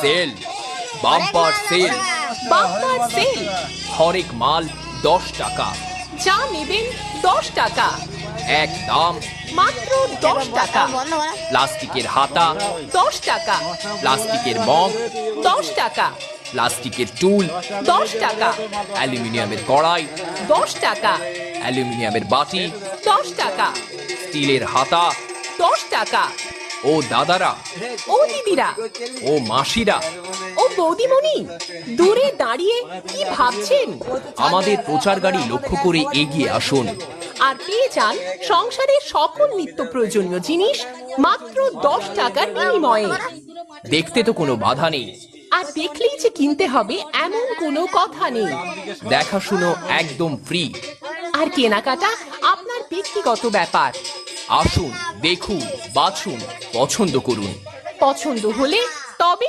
Sell, bumper sale. Bumper sale. হরেক মাল 10 টাকা, যা নেবেন 10 টাকা, এক দাম। মাত্র 10 টাকা। প্লাস্টিকের হাতা, 10 টাকা, প্লাস্টিকের মগ, 10 টাকা, প্লাস্টিকের টুল, 10 টাকা, অ্যালুমিনিয়ামের কড়াই, 10 টাকা, অ্যালুমিনিয়ামের বাটি, 10 টাকা, স্টিলের হাতা। 10 টাকা। ও দাদারা, ও দিদিরা, ও মাসিরা, ও বৌদিমণি, দূরে দাঁড়িয়ে কি ভাবছেন? আমাদের প্রচার গাড়ি লক্ষ্য করে এগিয়ে আসুন। আর পেয়ে যান সংসারের সকল নিত্য প্রয়োজনীয় জিনিস মাত্র 10 টাকার বিনিময়ে। দেখতে তো কোনো বাধা নেই, আর দেখলেই যে কিনতে হবে এমন কোনো কথা নেই। দেখাশুনো একদম ফ্রি। আর কেনাকাটা আপনার ব্যক্তিগত ব্যাপার। আসুন, দেখুন, বাছুন, পছন্দ করুন। পছন্দ হলে তবে